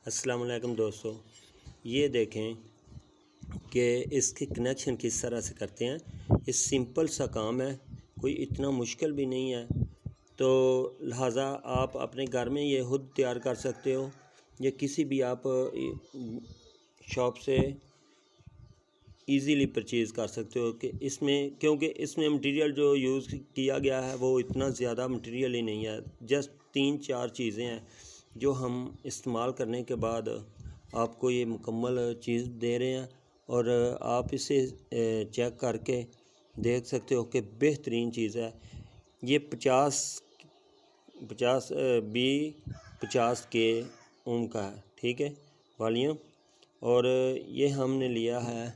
अस्सलाम वालेकुम दोस्तों, ये देखें कि इसके कनेक्शन किस तरह से करते हैं। ये सिंपल सा काम है, कोई इतना मुश्किल भी नहीं है। तो लिहाजा आप अपने घर में ये खुद तैयार कर सकते हो या किसी भी आप शॉप से इजीली परचेज़ कर सकते हो कि इसमें, क्योंकि इसमें मटेरियल जो यूज़ किया गया है वो इतना ज़्यादा मटेरियल ही नहीं है। जस्ट 3-4 चीज़ें हैं जो हम इस्तेमाल करने के बाद आपको ये मुकम्मल चीज़ दे रहे हैं और आप इसे चेक करके देख सकते हो कि बेहतरीन चीज़ है। ये 50 के ओम का है, ठीक है, वॉल्यूम। और ये हमने लिया है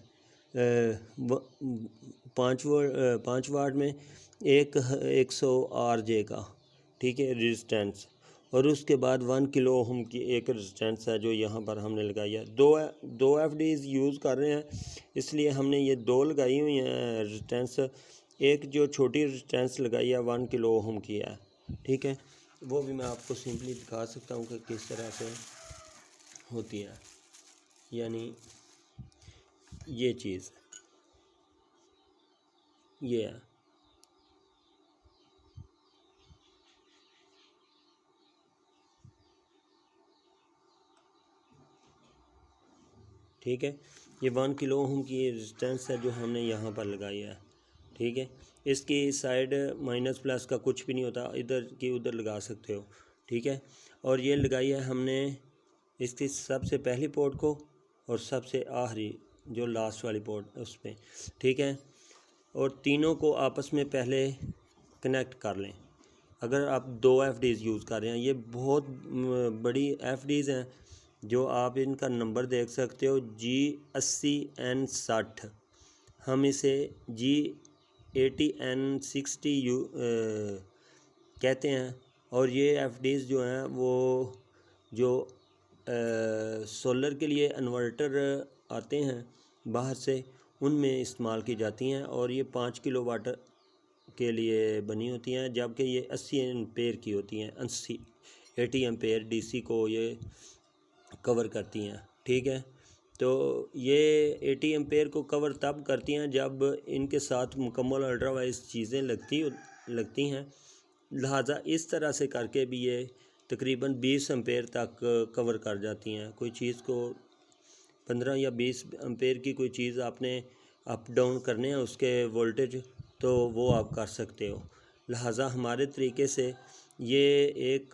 5 वाट में 100 RJ का, ठीक है, रेजिस्टेंस। और उसके बाद 1 किलो ओम की एक रेजिस्टेंस है जो यहाँ पर हमने लगाई है। दो FDs यूज़ कर रहे हैं, इसलिए हमने ये 2 लगाई हुई हैं रेजिस्टेंस। एक जो छोटी रेजिस्टेंस लगाई है 1 किलो ओम की है, ठीक है। वो भी मैं आपको सिंपली दिखा सकता हूँ कि किस तरह से होती है। यानी ये चीज़ ये है, ठीक है। ये 1 किलो ओम की रेजिस्टेंस है जो हमने यहाँ पर लगाई है, ठीक है। इसकी साइड माइनस प्लस का कुछ भी नहीं होता, इधर की उधर लगा सकते हो, ठीक है। और ये लगाई है हमने इसकी सबसे पहली पोर्ट को और सबसे आखिरी जो लास्ट वाली पोर्ट उस पर, ठीक है। और तीनों को आपस में पहले कनेक्ट कर लें। अगर आप 2 FDs यूज़ कर रहे हैं, ये बहुत बड़ी FDs हैं जो आप इनका नंबर देख सकते हो, G80N60। हम इसे G80N60 कहते हैं। और ये FDs जो हैं वो जो सोलर के लिए इन्वर्टर आते हैं बाहर से, उनमें इस्तेमाल की जाती हैं। और ये 5 किलो वाट के लिए बनी होती हैं, जबकि ये 80 एम्पेयर की होती हैं। 80 एम्पेयर DC को ये कवर करती हैं, ठीक है। तो ये 80 एम्पेयर को कवर तब करती हैं जब इनके साथ मुकम्मल अल्ट्रावाइज चीज़ें लगती हैं। लिहाजा इस तरह से करके भी ये तकरीबन 20 एम्पेयर तक कवर कर जाती हैं। कोई चीज़ को 15 या 20 एम्पेयर की कोई चीज़ आपने अप डाउन करने हैं उसके वोल्टेज, तो वो आप कर सकते हो। लिहाजा हमारे तरीके से ये एक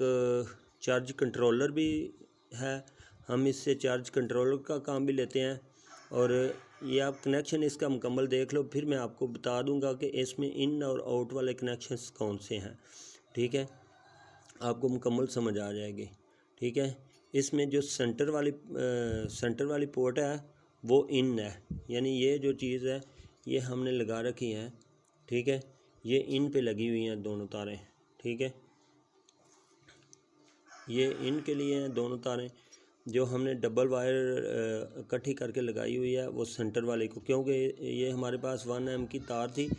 चार्ज कंट्रोलर भी है, हम इससे चार्ज कंट्रोलर का काम भी लेते हैं। और ये आप कनेक्शन इसका मुकम्मल देख लो, फिर मैं आपको बता दूंगा कि इसमें इन और आउट वाले कनेक्शंस कौन से हैं, ठीक है। आपको मुकम्मल समझ आ जाएगी, ठीक है। इसमें जो सेंटर वाली पोर्ट है वो इन है, यानी ये जो चीज़ है ये हमने लगा रखी है, ठीक है। ये इन पे लगी हुई हैं दोनों तारें, ठीक है। ये इन के लिए हैं दोनों तारें। जो हमने डबल वायर इकट्ठी करके लगाई हुई है वो सेंटर वाले को, क्योंकि ये हमारे पास 1 M की तार थी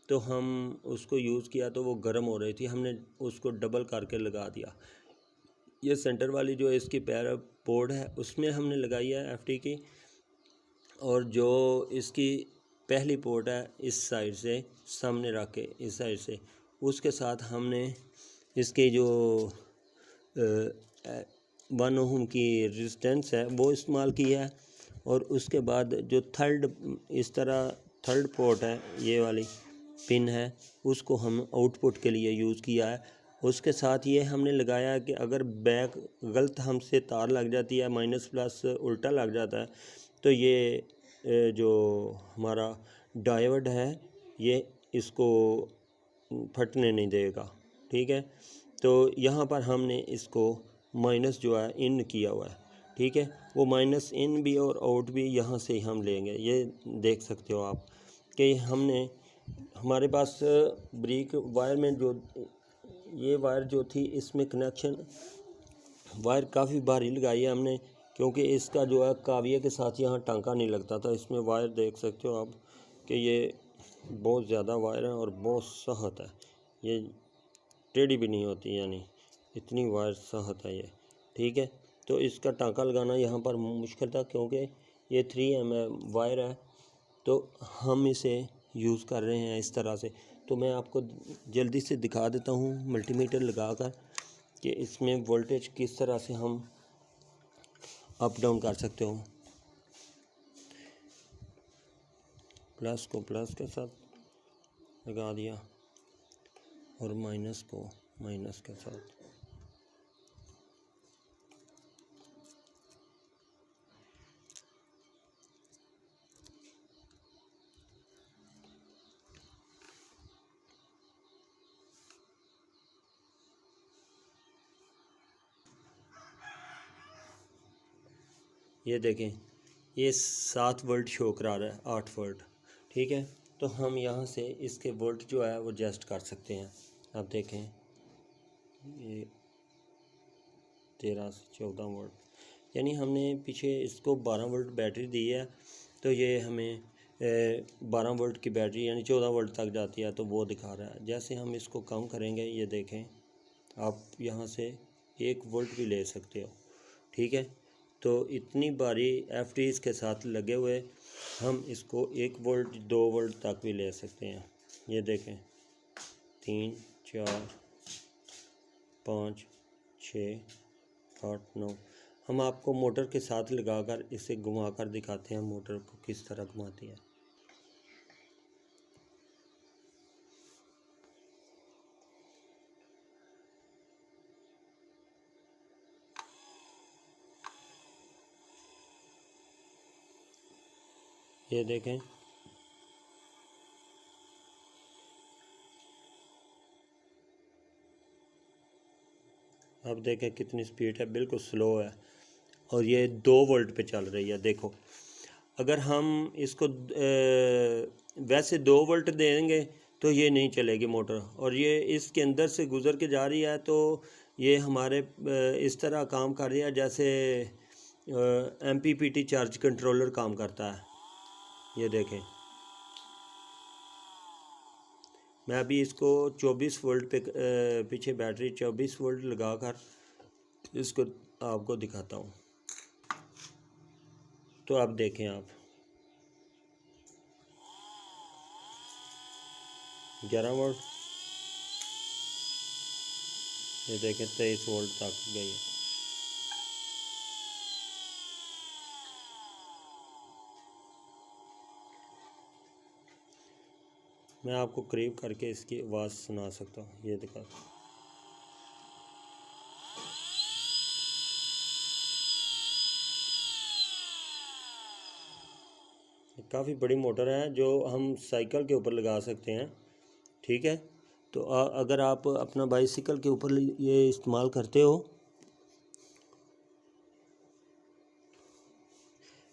तो हम उसको यूज़ किया तो वो गर्म हो रही थी, हमने उसको डबल करके लगा दिया। ये सेंटर वाली जो इसकी पोर्ट है उसमें हमने लगाई है FD की। और जो इसकी पहली पोर्ट है इस साइड से सामने रख के, इस साइड से, उसके साथ हमने इसके जो 1 ओम की रेजिस्टेंस है वो इस्तेमाल की है। और उसके बाद जो इस तरह थर्ड पोर्ट है, ये वाली पिन है, उसको हम आउटपुट के लिए यूज़ किया है। उसके साथ ये हमने लगाया है कि अगर बैक गलत हमसे तार लग जाती है, माइनस प्लस उल्टा लग जाता है, तो ये जो हमारा डायोड है ये इसको फटने नहीं देगा, ठीक है। तो यहाँ पर हमने इसको माइनस जो है इन किया हुआ है, ठीक है। वो माइनस इन भी और आउट भी यहाँ से ही हम लेंगे। ये देख सकते हो आप कि हमारे पास ब्रिक वायर में जो ये वायर जो थी, इसमें कनेक्शन वायर काफ़ी भारी लगाई है हमने, क्योंकि इसका जो है काविये के साथ यहाँ टांका नहीं लगता था। इसमें वायर देख सकते हो आप कि ये बहुत ज़्यादा वायर है और बहुत सख्त है, ये टेढ़ी भी नहीं होती, यानी इतनी वायर सख्त है ये, ठीक है। तो इसका टांका लगाना यहाँ पर मुश्किल था, क्योंकि ये 3 mm वायर है, तो हम इसे यूज़ कर रहे हैं इस तरह से। तो मैं आपको जल्दी से दिखा देता हूँ मल्टीमीटर लगाकर कि इसमें वोल्टेज किस तरह से हम अप डाउन कर सकते हो। प्लस को प्लस के साथ लगा दिया और माइनस को माइनस के साथ। ये देखें, ये 7 वोल्ट शो करा रहा है, 8 वोल्ट, ठीक है। तो हम यहाँ से इसके वोल्ट जो है वो एडजस्ट कर सकते हैं। आप देखें, ये 13 से 14 वोल्ट, यानी हमने पीछे इसको 12 वोल्ट बैटरी दी है, तो ये हमें 12 वोल्ट की बैटरी यानी 14 वोल्ट तक जाती है, तो वो दिखा रहा है। जैसे हम इसको कम करेंगे, ये देखें, आप यहाँ से 1 वोल्ट भी ले सकते हो, ठीक है। तो इतनी बारी FDs के साथ लगे हुए हम इसको 1 वोल्ट 2 वोल्ट तक भी ले सकते हैं। ये देखें, 3 4 5 6 8 9। हम आपको मोटर के साथ लगाकर इसे घुमाकर दिखाते हैं मोटर को किस तरह घुमाती है। ये देखें, अब देखें कितनी स्पीड है, बिल्कुल स्लो है, और ये 2 वोल्ट पे चल रही है। देखो, अगर हम इसको वैसे 2 वोल्ट देंगे तो ये नहीं चलेगी मोटर, और ये इसके अंदर से गुज़र के जा रही है, तो ये हमारे इस तरह काम कर रही है जैसे MPPT चार्ज कंट्रोलर काम करता है। ये देखें, मैं अभी इसको 24 वोल्ट पे पीछे बैटरी 24 वोल्ट लगाकर इसको आपको दिखाता हूँ। तो आप देखें, आप 11 वोल्ट, ये देखें 23 वोल्ट तक गई है। मैं आपको करीब करके इसकी आवाज़ सुना सकता हूँ, ये दिखा। काफ़ी बड़ी मोटर है जो हम साइकिल के ऊपर लगा सकते हैं, ठीक है। तो अगर आप अपना बाइसिकल के ऊपर ये इस्तेमाल करते हो,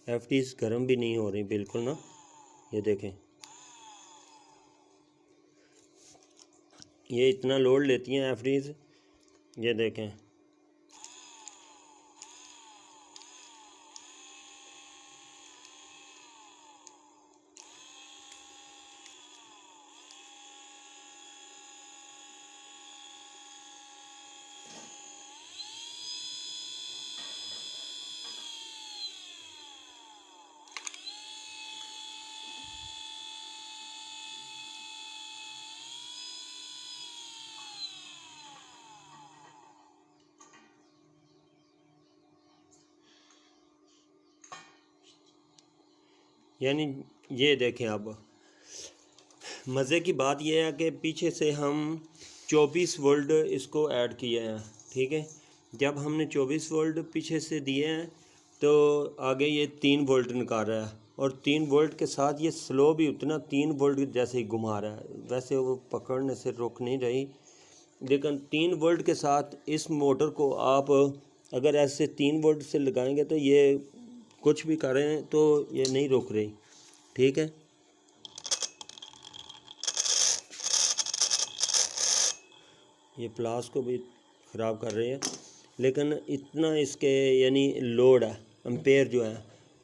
FDs गर्म भी नहीं हो रही बिल्कुल ना। ये देखें, ये इतना लोड लेती हैं FDs। ये देखें, यानी ये देखें, अब मज़े की बात यह है कि पीछे से हम 24 वोल्ट इसको ऐड किए हैं, ठीक है। जब हमने 24 वोल्ट पीछे से दिए हैं, तो आगे ये 3 वोल्ट निकाल रहा है, और 3 वोल्ट के साथ ये स्लो भी उतना 3 वोल्ट जैसे ही घुमा रहा है। वैसे वो पकड़ने से रुक नहीं रही, लेकिन 3 वोल्ट के साथ इस मोटर को आप अगर ऐसे 3 वोल्ट से लगाएंगे तो ये कुछ भी करें तो ये नहीं रुक रही, ठीक है। ये प्लास को भी ख़राब कर रही है, लेकिन इतना इसके यानी लोड है, एम्पेयर जो है,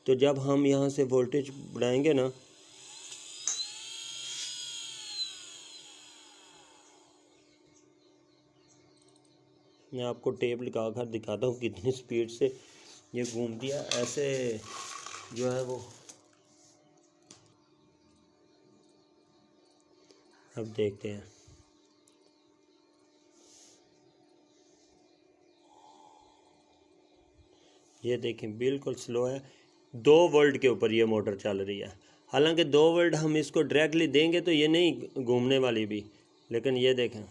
तो जब हम यहाँ से वोल्टेज बढ़ाएंगे ना, मैं आपको टेप लगा कर दिखाता हूँ कितनी स्पीड से ये घूमती है। ऐसे जो है वो अब देखते हैं। ये देखें बिल्कुल स्लो है। 2 वोल्ट के ऊपर ये मोटर चल रही है। हालांकि 2 वोल्ट हम इसको डायरेक्टली देंगे तो ये नहीं घूमने वाली भी, लेकिन ये देखें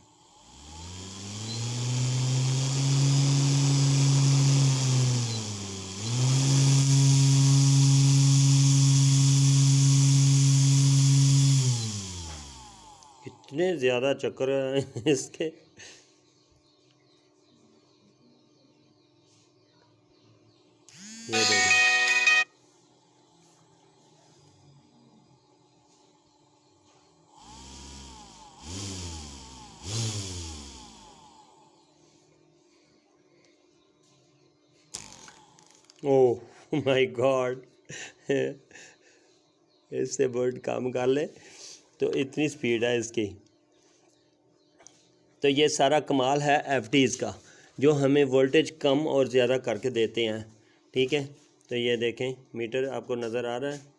कितने ज़्यादा चक्कर हैं इसके। ये देखें ओह माय गॉड इससे बर्ड काम कर ले तो इतनी स्पीड है इसकी। तो ये सारा कमाल है एफडीज़ का, जो हमें वोल्टेज कम और ज़्यादा करके देते हैं। ठीक है, तो ये देखें मीटर आपको नज़र आ रहा है।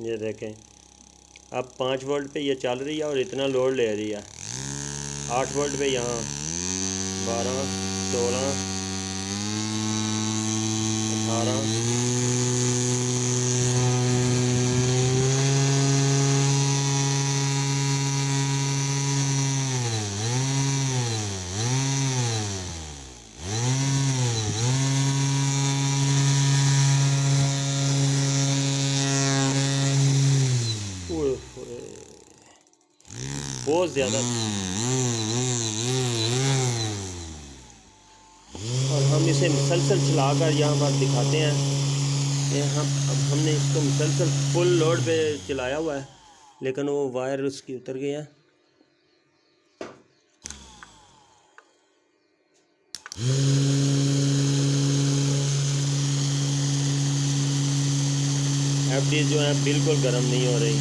ये देखें अब 5 वोल्ट पे ये चल रही है और इतना लोड ले रही है। 8 वोल्ट पे यहाँ 12, 16, 18, बहुत ज़्यादा। और हम इसे मुसलसल चलाकर यहाँ पर दिखाते हैं कि हमने इसको मुसलसल फुल लोड पे चलाया हुआ है, लेकिन वो वायर उसकी उतर गई है। एफडी जो है बिल्कुल गर्म नहीं हो रही।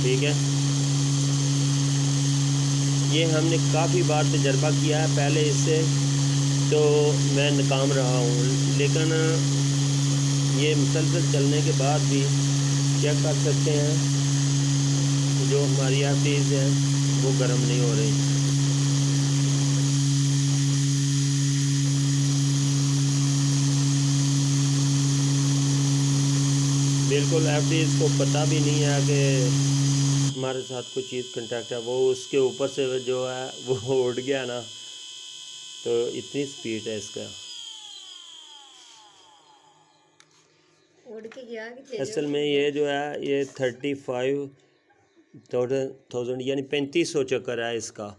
ठीक है, ये हमने काफ़ी बार तजर्बा किया है पहले इससे, तो मैं नाकाम रहा हूँ, लेकिन ये मुसलसल चलने के बाद भी चेक कर सकते हैं जो हमारी एफडीज़ हैं वो गर्म नहीं हो रही। बिल्कुल एफडीज़ को पता भी नहीं है कि हमारे साथ कोई चीज़ कांटेक्ट है, वो उसके ऊपर से जो है वो उड़ गया ना, तो इतनी स्पीड है इसका। उड़ के गया कि असल में ये जो है ये 35,000 यानी 3500 चक्कर है इसका।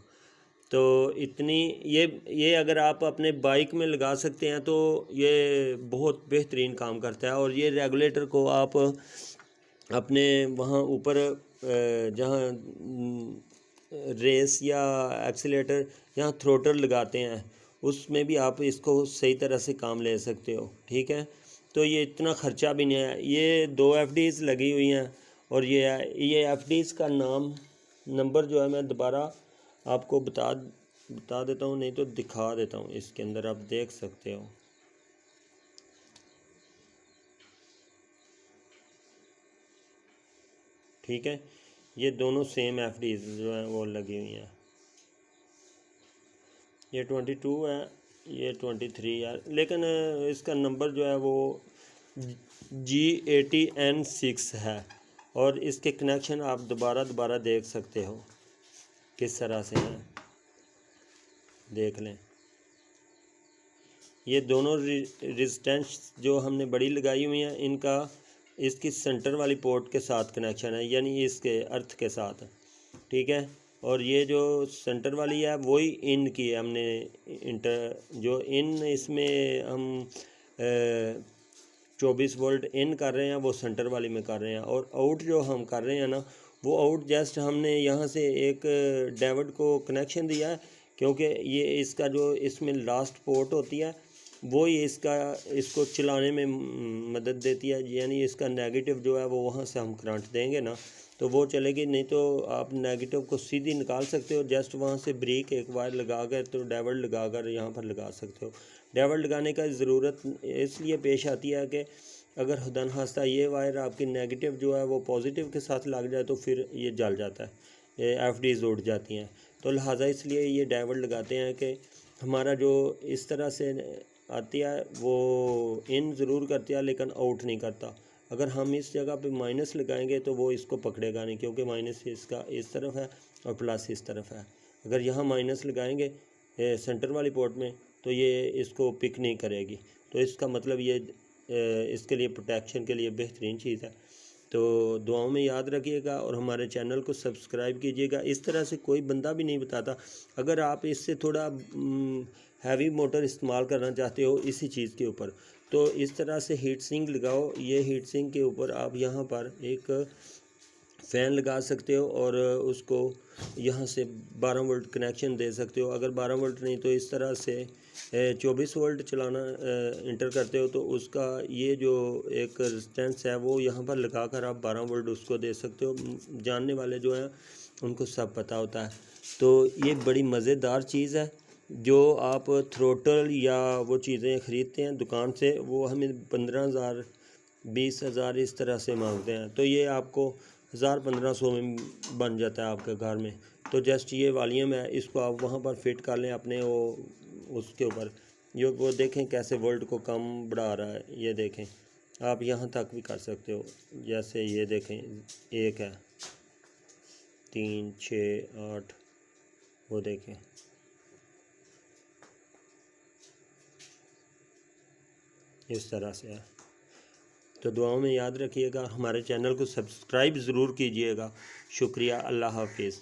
तो इतनी ये अगर आप अपने बाइक में लगा सकते हैं तो ये बहुत बेहतरीन काम करता है। और ये रेगुलेटर को आप अपने वहाँ ऊपर जहाँ रेस या एक्सीलेटर जहाँ थ्रोटल लगाते हैं उसमें भी आप इसको सही तरह से काम ले सकते हो। ठीक है, तो ये इतना ख़र्चा भी नहीं है। ये 2 एफडीज़ लगी हुई हैं और ये एफडीज़ का नंबर जो है मैं दोबारा आपको बता देता हूँ, नहीं तो दिखा देता हूँ। इसके अंदर आप देख सकते हो। ठीक है, ये दोनों सेम एफडीज़ जो हैं वो लगी हुई हैं। ये 22 है, ये 23 है, लेकिन इसका नंबर जो है वो G80N6 है। और इसके कनेक्शन आप दोबारा देख सकते हो किस तरह से हैं, देख लें। ये दोनों रेजिस्टेंस जो हमने बड़ी लगाई हुई हैं इनका इसकी सेंटर वाली पोर्ट के साथ कनेक्शन है, यानी इसके अर्थ के साथ। ठीक है, और ये जो सेंटर वाली है वही इन की है। हमने जो इन इसमें हम 24 वोल्ट इन कर रहे हैं वो सेंटर वाली में कर रहे हैं, और आउट जो हम कर रहे हैं ना वो आउट जस्ट हमने यहाँ से एक डेविड को कनेक्शन दिया है, क्योंकि ये इसका जो इसमें लास्ट पोर्ट होती है वो ही इसको चलाने में मदद देती है, यानी इसका नेगेटिव जो है वो वहाँ से हम करंट देंगे ना तो वो चलेगी, नहीं तो आप नेगेटिव को सीधी निकाल सकते हो। जस्ट वहाँ से ब्रेक एक वायर लगा कर तो डेविड लगा कर यहाँ पर लगा सकते हो। डेविड लगाने का ज़रूरत इसलिए पेश आती है कि अगर खुदा न खास्ता ये वायर आपकी नेगेटिव जो है वो पॉजिटिव के साथ लग जाए तो फिर ये जल जाता है, ये FDs उड़ जाती हैं। तो लिहाजा इसलिए ये डेविड लगाते हैं कि हमारा जो इस तरह से आती है वो इन ज़रूर करती है लेकिन आउट नहीं करता। अगर हम इस जगह पे माइनस लगाएंगे तो वो इसको पकड़ेगा नहीं, क्योंकि माइनस इसका इस तरफ है और प्लस इस तरफ है। अगर यहाँ माइनस लगाएंगे सेंटर वाली पोर्ट में तो ये इसको पिक नहीं करेगी। तो इसका मतलब ये इसके लिए प्रोटेक्शन के लिए बेहतरीन चीज़ है। तो दुआओं में याद रखिएगा और हमारे चैनल को सब्सक्राइब कीजिएगा। इस तरह से कोई बंदा भी नहीं बताता। अगर आप इससे थोड़ा हैवी मोटर इस्तेमाल करना चाहते हो इसी चीज़ के ऊपर तो इस तरह से हीट सिंक लगाओ। ये हीट सिंक के ऊपर आप यहाँ पर एक फ़ैन लगा सकते हो और उसको यहाँ से 12 वोल्ट कनेक्शन दे सकते हो। अगर 12 वोल्ट नहीं तो इस तरह से 24 वोल्ट चलाना इंटर करते हो तो उसका ये जो एक रेजिस्टेंस है वो यहाँ पर लगा कर आप 12 वोल्ट उसको दे सकते हो। जानने वाले जो हैं उनको सब पता होता है। तो ये बड़ी मज़ेदार चीज़ है। जो आप थ्रोटल या वो चीज़ें ख़रीदते हैं दुकान से वो हमें 15,000 20,000 इस तरह से मांगते हैं, तो ये आपको 1000-1500 में बन जाता है आपके घर में। तो जस्ट ये वॉल्यूम है, इसको आप वहाँ पर फिट कर लें अपने वो उसके ऊपर। वो देखें कैसे वोल्ट को कम बढ़ा रहा है, ये देखें आप यहाँ तक भी कर सकते हो। जैसे ये देखें 1 है 3 6 8 वो देखें इस तरह से है। तो दुआओं में याद रखिएगा, हमारे चैनल को सब्सक्राइब ज़रूर कीजिएगा। शुक्रिया, अल्लाह हाफिज़।